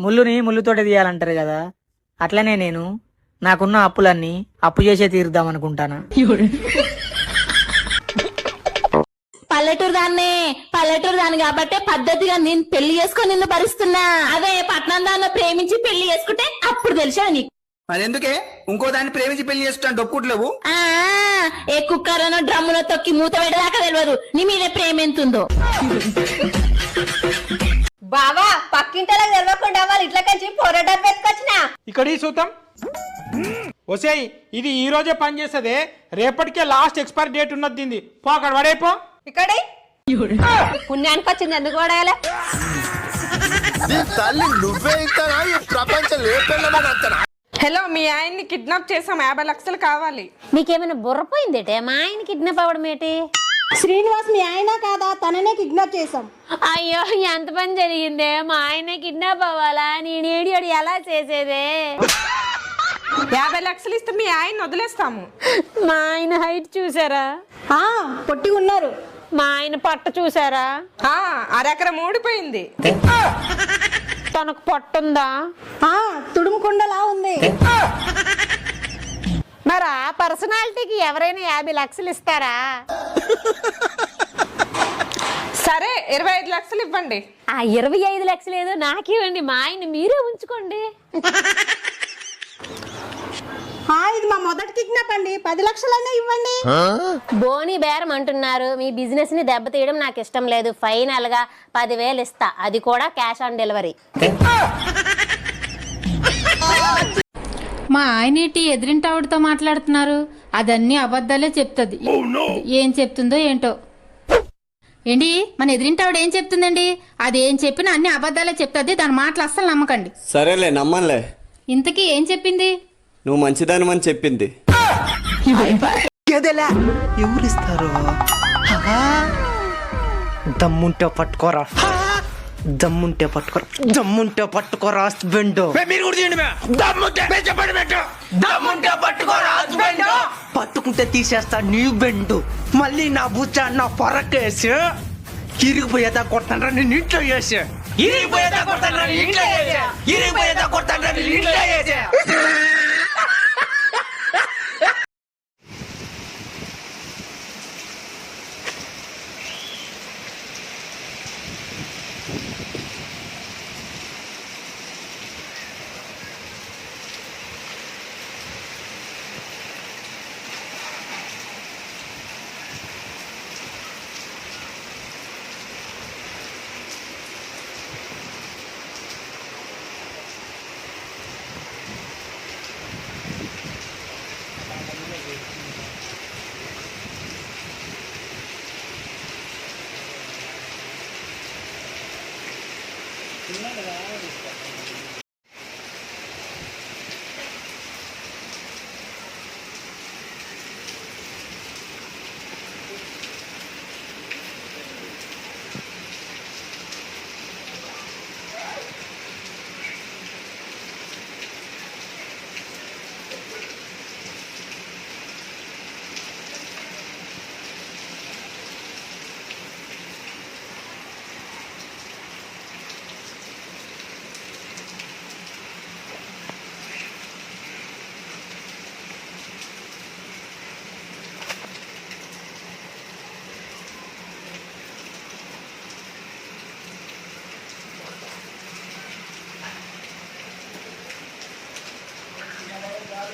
ముళ్ళుని ముళ్ళుతోటి తీయాలంటారు కదా, అట్లనే నేను నాకున్న అప్పులన్నీ అప్పు చేసే తీరుద్దాం అనుకుంటానా. పల్లెటూరు దాన్ని కాబట్టి పద్ధతిగా నేను పెళ్లి చేసుకొని నిన్ను భరిస్తున్నా. అదే పట్నం దాన్ని ప్రేమించి పెళ్లి చేసుకుంటే అప్పుడు తెలిసా నీకు. మరెందుకే ఇంకో దాన్ని ప్రేమించి పెళ్లి చేసుకుంటాను డొక్కుట్లేవు. ఏ కుక్కరనో డ్రమ్ములో తొక్కి మూత పెట్టదాకా తెలియదు నీ మీద ప్రేమ ఎంతుందో. బావా పక్కింటలకు తెలవకుండా వాళ్ళు ఇట్లా కలిసి పోరాటం పెట్టుకొచ్చినా ఇక్కడ సూతం వసేయ్, ఇది ఈ రోజే పని చేస్తుంది, రేపటికే లాస్ట్ ఎక్స్పైరీ డేట్ ఉన్నది దీన్ని. పో అక్కడ పడైపో. ఇక్కడ పుణ్యానికి వచ్చింది ఎందుకు పడేయాలి? తల్లి నువ్వే ఇస్తానా ఈ ప్రపంచం లేపెళ్ళమని. హలో, మీ ఆయన్ని కిడ్నాప్ చేసాం, 50 లక్షలు కావాలి. నీకేమైనా బుర్రపోయిందేటే? మా ఆయన కిడ్నాప్ అవ్వడం ఏంటి? శ్రీనివాస్ మీ ఆయన కాదా? తననే కిడ్నాప్ చేసాం. అయ్యో ఎంత పని జరిగిందే, మా ఆయన కిడ్నాప్ అవ్వాలా? నేనేడి ఎలా చేసేదే? 50 లక్షలు ఇస్తే మీ ఆయన వదిలేస్తాము. మా ఆయన హైట్ చూసారా? పొట్టి ఉన్నారు. మా ఆయన పట్ట చూసారా? అరెకరం ఊడిపోయింది. తనకు పట్టుందా? తుడుముకుండలా ఉంది. మరి ఆ పర్సనాలిటీకి ఎవరైనా 50 లక్షలు ఇస్తారా? సరే 25 లక్షలు ఇవ్వండి. ఆ 25 లక్షలు ఏదో నాకివ్వండి, మా ఆయన మీరే ఉంచుకోండి. ఇది మా మొదటి కిడ్నాప్ అండి, 10 లక్షలన్నా ఇవ్వండి. బోని బేరం అంటున్నారు. మీ బిజినెస్ ని దెబ్బతీయడం నాకు ఇష్టం లేదు. ఫైనల్ గా 10,000 ఇస్తా, అది కూడా క్యాష్ ఆన్ డెలివరీ. మా ఆయనేటి ఎదిరింటావిడతో మాట్లాడుతున్నారు, అదన్నీ అబద్ధాలే చెప్తుంది. ఏం చెప్తుందో ఏంటో. ఏంటి మన ఎదిరింటావిడ ఏం చెప్తుందండి? అదేం చెప్పినా అన్ని అబద్ధాలే చెప్తుంది, దాని మాటలు అస్సలు నమ్మకండి. సరేలే నమ్మలే. ఇంతకీ ఏం చెప్పింది? నువ్వు మంచిదానివని చెప్పింది. ఎవరిస్తారు? దమ్ముంటే పట్టుకోరా, దమ్ముంటే పట్టుకోరా, దమ్ముంటే పట్టుకోరా హస్బెండ్. మీరు కూడా చేయండి. దమ్ముంటే పట్టుకోరా హస్బెండ్. పట్టుకుంటే తీసేస్తా నీ బెండు. మళ్ళీ నా బుచ్చ నా పొరకేసి ఇరిగిపోయేదా కొడతాను నేను ఇంట్లో చేసి. ఇరిగిపోయేదా కొడతాను ఇంట్లో చేసి. ఇరిగిపోయేదా కొడతాను ఇంట్లో చేసి.